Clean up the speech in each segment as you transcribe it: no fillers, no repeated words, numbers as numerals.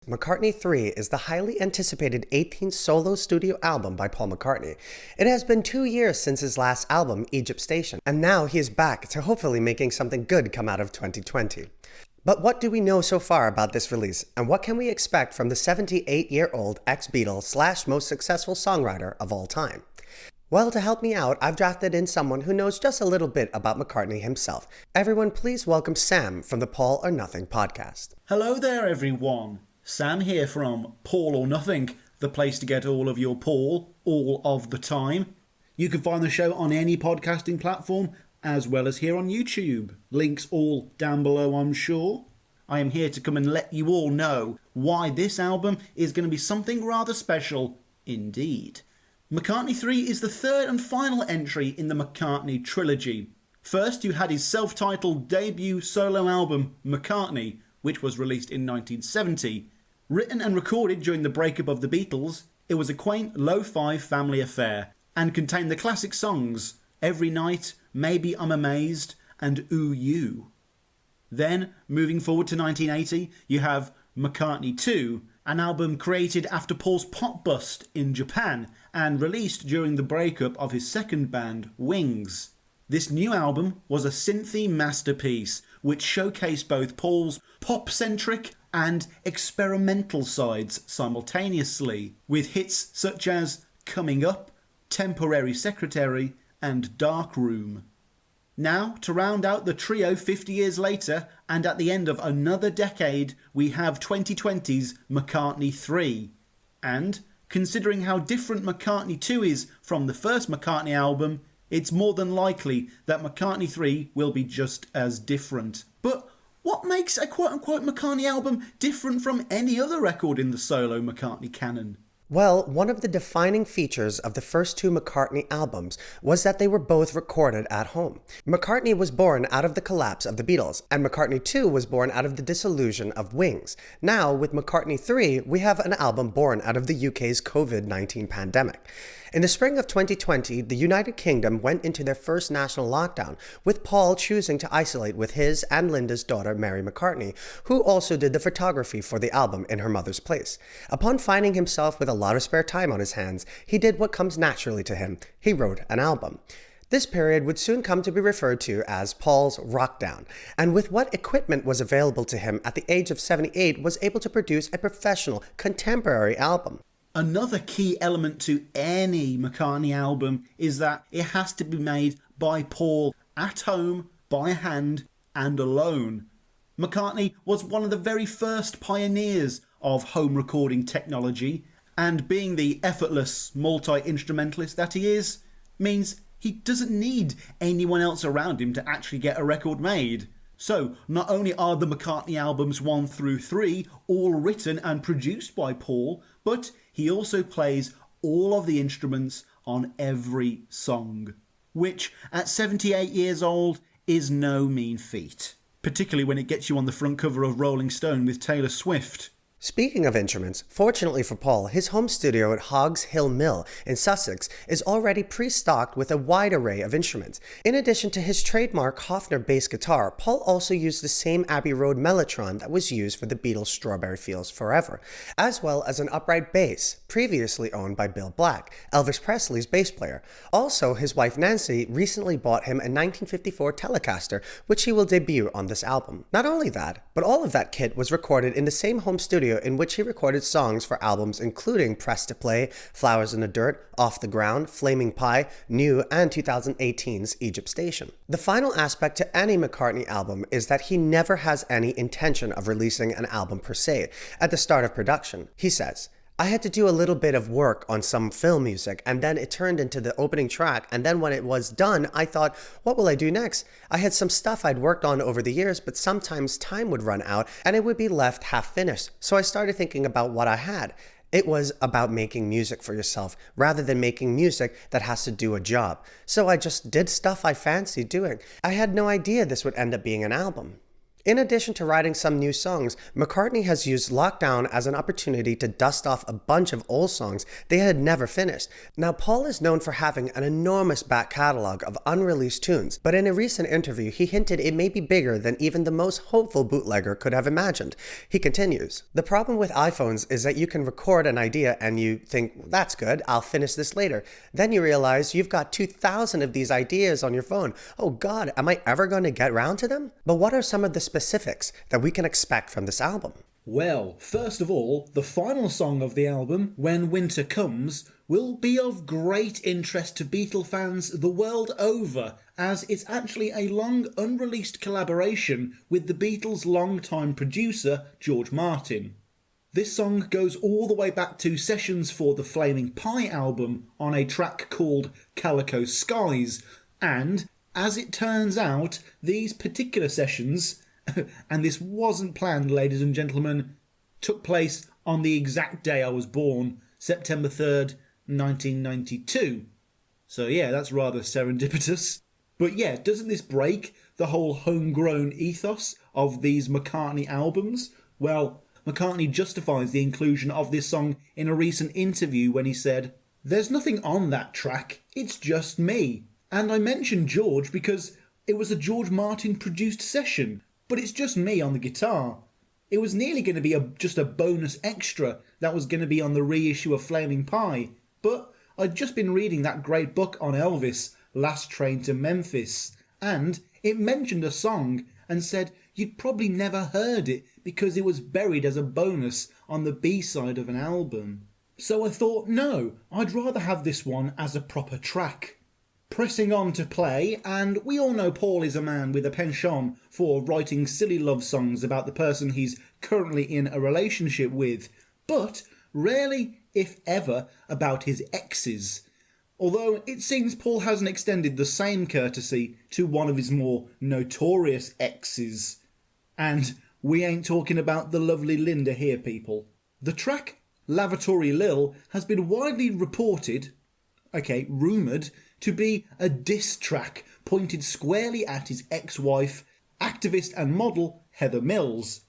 McCartney 3 is the highly anticipated 18th solo studio album by Paul McCartney. It has been 2 years since his last album, Egypt Station, and now he is back to hopefully making something good come out of 2020. But what do we know so far about this release, and what can we expect from the 78-year-old ex-Beatle / most successful songwriter of all time? Well, to help me out, I've drafted in someone who knows just a little bit about McCartney himself. Everyone, please welcome Sam from the Paul or Nothing podcast. Hello there, everyone. Sam here from Paul or Nothing, the place to get all of your Paul, all of the time. You can find the show on any podcasting platform, as well as here on YouTube. Links all down below, I'm sure. I am here to come and let you all know why this album is going to be something rather special indeed. McCartney 3 is the third and final entry in the McCartney trilogy. First, you had his self-titled debut solo album, McCartney, which was released in 1970. Written and recorded during the breakup of the Beatles, it was a quaint, lo-fi family affair, and contained the classic songs, Every Night, Maybe I'm Amazed, and Ooh You. Then, moving forward to 1980, you have McCartney 2, an album created after Paul's pop bust in Japan and released during the breakup of his second band, Wings. This new album was a synthy masterpiece which showcased both Paul's pop-centric and experimental sides simultaneously, with hits such as Coming Up, Temporary Secretary and Dark Room. Now, to round out the trio 50 years later, and at the end of another decade, we have 2020's McCartney 3. And, considering how different McCartney 2 is from the first McCartney album, it's more than likely that McCartney 3 will be just as different. But what makes a quote-unquote McCartney album different from any other record in the solo McCartney canon? Well, one of the defining features of the first two McCartney albums was that they were both recorded at home. McCartney was born out of the collapse of the Beatles, and McCartney 2 was born out of the dissolution of Wings. Now, with McCartney 3, we have an album born out of the UK's COVID-19 pandemic. In the spring of 2020, the United Kingdom went into their first national lockdown, with Paul choosing to isolate with his and Linda's daughter Mary McCartney, who also did the photography for the album in her mother's place. Upon finding himself with a lot of spare time on his hands, he did what comes naturally to him. He wrote an album. This period would soon come to be referred to as Paul's Rockdown, and with what equipment was available to him at the age of 78 was able to produce a professional, contemporary album. Another key element to any McCartney album is that it has to be made by Paul at home, by hand, and alone. McCartney was one of the very first pioneers of home recording technology, and being the effortless multi-instrumentalist that he is, means he doesn't need anyone else around him to actually get a record made. So, not only are the McCartney albums 1 through 3 all written and produced by Paul, but he also plays all of the instruments on every song, which at 78 years old is no mean feat, particularly when it gets you on the front cover of Rolling Stone with Taylor Swift. Speaking of instruments, fortunately for Paul, his home studio at Hogs Hill Mill in Sussex is already pre-stocked with a wide array of instruments. In addition to his trademark Hofner bass guitar, Paul also used the same Abbey Road Mellotron that was used for the Beatles' Strawberry Fields Forever, as well as an upright bass, previously owned by Bill Black, Elvis Presley's bass player. Also, his wife Nancy recently bought him a 1954 Telecaster, which he will debut on this album. Not only that, but all of that kit was recorded in the same home studio in which he recorded songs for albums including Press to Play, Flowers in the Dirt, Off the Ground, Flaming Pie, New, and 2018's Egypt Station. The final aspect to any McCartney album is that he never has any intention of releasing an album per se at the start of production. He says, I had to do a little bit of work on some film music, and then it turned into the opening track, and then when it was done, I thought, what will I do next? I had some stuff I'd worked on over the years, but sometimes time would run out, and it would be left half finished, so I started thinking about what I had. It was about making music for yourself, rather than making music that has to do a job. So I just did stuff I fancied doing. I had no idea this would end up being an album. In addition to writing some new songs, McCartney has used lockdown as an opportunity to dust off a bunch of old songs they had never finished. Now, Paul is known for having an enormous back catalog of unreleased tunes, but in a recent interview, he hinted it may be bigger than even the most hopeful bootlegger could have imagined. He continues, "The problem with iPhones is that you can record an idea and you think, that's good, I'll finish this later. Then you realize you've got 2,000 of these ideas on your phone. Oh God, am I ever going to get round to them?" But what are some of the specifics that we can expect from this album? Well, first of all, the final song of the album, When Winter Comes, will be of great interest to Beatle fans the world over, as it's actually a long unreleased collaboration with the Beatles' longtime producer, George Martin. This song goes all the way back to sessions for the Flaming Pie album on a track called Calico Skies, and, as it turns out, these particular sessions, and this wasn't planned, ladies and gentlemen, took place on the exact day I was born, September 3rd, 1992. So yeah, that's rather serendipitous. But yeah, doesn't this break the whole homegrown ethos of these McCartney albums? Well, McCartney justifies the inclusion of this song in a recent interview when he said, "There's nothing on that track, it's just me. And I mentioned George because it was a George Martin produced session, but it's just me on the guitar. It was nearly going to be just a bonus extra that was going to be on the reissue of Flaming Pie, but I'd just been reading that great book on Elvis, Last Train to Memphis, and it mentioned a song and said you'd probably never heard it because it was buried as a bonus on the B-side of an album. So I thought, no, I'd rather have this one as a proper track." Pressing on to play, and we all know Paul is a man with a penchant for writing silly love songs about the person he's currently in a relationship with, but rarely, if ever, about his exes. Although it seems Paul hasn't extended the same courtesy to one of his more notorious exes. And we ain't talking about the lovely Linda here, people. The track Lavatory Lil has been widely reported, rumoured, to be a diss track pointed squarely at his ex-wife, activist and model Heather Mills.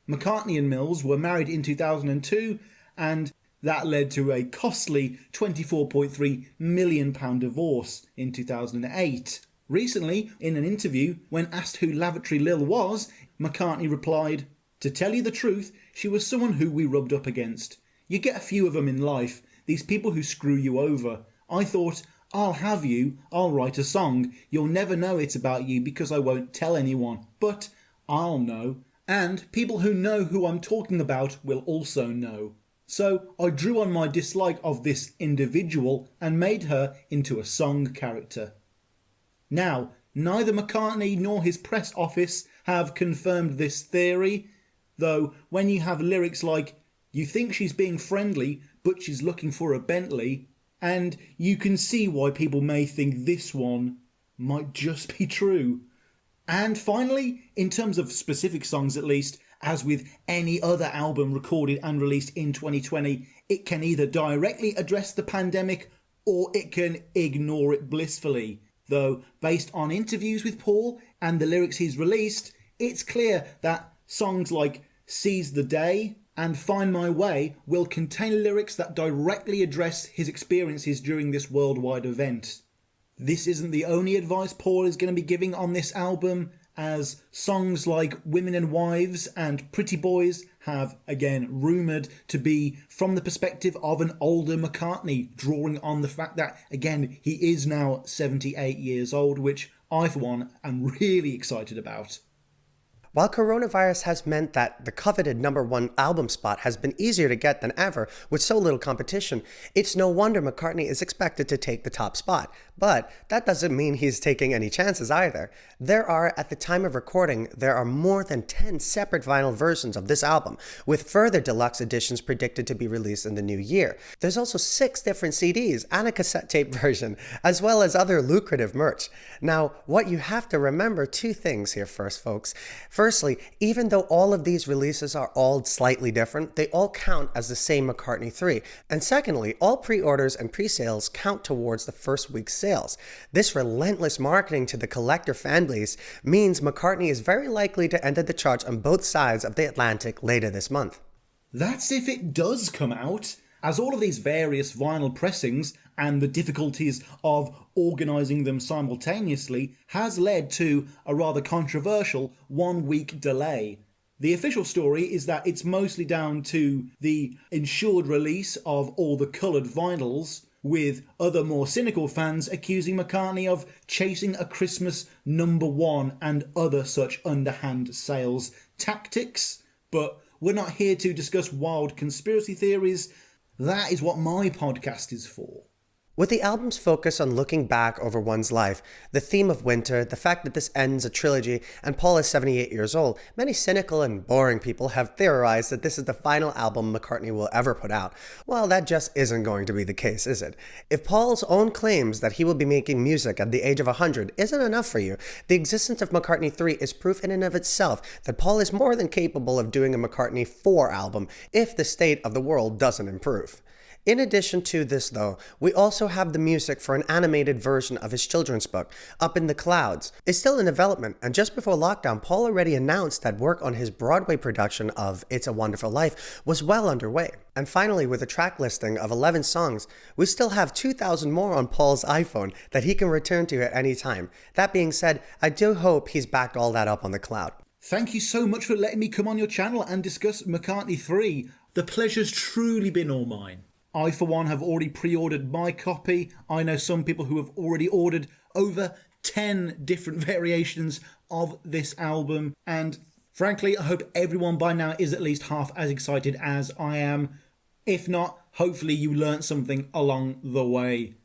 McCartney and Mills were married in 2002, and that led to a costly £24.3 million divorce in 2008. Recently, in an interview, when asked who Lavatory Lil was, McCartney replied, "To tell you the truth, she was someone who we rubbed up against. You get a few of them in life, these people who screw you over. I thought, I'll have you, I'll write a song. You'll never know it's about you because I won't tell anyone. But I'll know. And people who know who I'm talking about will also know. So I drew on my dislike of this individual and made her into a song character." Now, neither McCartney nor his press office have confirmed this theory, though when you have lyrics like, "You think she's being friendly, but she's looking for a Bentley," and you can see why people may think this one might just be true. And finally, in terms of specific songs at least, as with any other album recorded and released in 2020, it can either directly address the pandemic or it can ignore it blissfully. Though, based on interviews with Paul and the lyrics he's released, it's clear that songs like Seize the Day and Find My Way will contain lyrics that directly address his experiences during this worldwide event. This isn't the only advice Paul is going to be giving on this album, as songs like Women and Wives and Pretty Boys have, again, rumoured to be from the perspective of an older McCartney, drawing on the fact that, again, he is now 78 years old, which I, for one, am really excited about. While coronavirus has meant that the coveted #1 album spot has been easier to get than ever with so little competition, it's no wonder McCartney is expected to take the top spot. But that doesn't mean he's taking any chances either. At the time of recording, there are more than 10 separate vinyl versions of this album, with further deluxe editions predicted to be released in the new year. There's also 6 different CDs and a cassette tape version, as well as other lucrative merch. Now, what you have to remember, 2 things here first, folks. Firstly, even though all of these releases are all slightly different, they all count as the same McCartney 3. And secondly, all pre-orders and pre-sales count towards the first week's sales. sales. This relentless marketing to the collector fan base means McCartney is very likely to enter the charts on both sides of the Atlantic later this month. That's if it does come out, as all of these various vinyl pressings and the difficulties of organising them simultaneously has led to a rather controversial 1-week delay. The official story is that it's mostly down to the ensured release of all the coloured vinyls, with other more cynical fans accusing McCartney of chasing a Christmas #1 and other such underhand sales tactics. But we're not here to discuss wild conspiracy theories. That is what my podcast is for. With the album's focus on looking back over one's life, the theme of winter, the fact that this ends a trilogy, and Paul is 78 years old, many cynical and boring people have theorized that this is the final album McCartney will ever put out. Well, that just isn't going to be the case, is it? If Paul's own claims that he will be making music at the age of 100 isn't enough for you, the existence of McCartney 3 is proof in and of itself that Paul is more than capable of doing a McCartney 4 album if the state of the world doesn't improve. In addition to this, though, we also have the music for an animated version of his children's book, Up in the Clouds. It's still in development, and just before lockdown, Paul already announced that work on his Broadway production of It's a Wonderful Life was well underway. And finally, with a track listing of 11 songs, we still have 2,000 more on Paul's iPhone that he can return to at any time. That being said, I do hope he's backed all that up on the cloud. Thank you so much for letting me come on your channel and discuss McCartney 3. The pleasure's truly been all mine. I, for one, have already pre-ordered my copy. I know some people who have already ordered over 10 different variations of this album. And frankly, I hope everyone by now is at least half as excited as I am. If not, hopefully you learnt something along the way.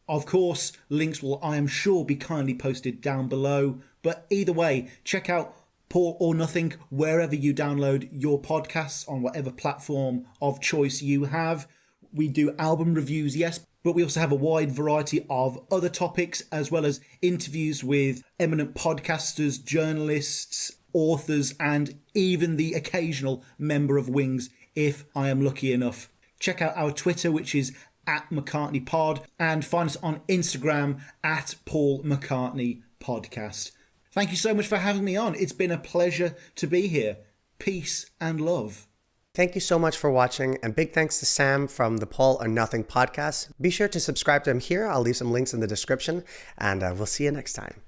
Of course, links will, I am sure, be kindly posted down below. But either way, check out Paul or Nothing wherever you download your podcasts, on whatever platform of choice you have. We do album reviews, yes, but we also have a wide variety of other topics, as well as interviews with eminent podcasters, journalists, authors, and even the occasional member of Wings, if I am lucky enough. Check out our Twitter, which is @McCartneyPod, and find us on Instagram @PaulMcCartneyPodcast. Thank you so much for having me on. It's been a pleasure to be here. Peace and love. Thank you so much for watching, and big thanks to Sam from the Paul or Nothing podcast. Be sure to subscribe to him here. I'll leave some links in the description, and we'll see you next time.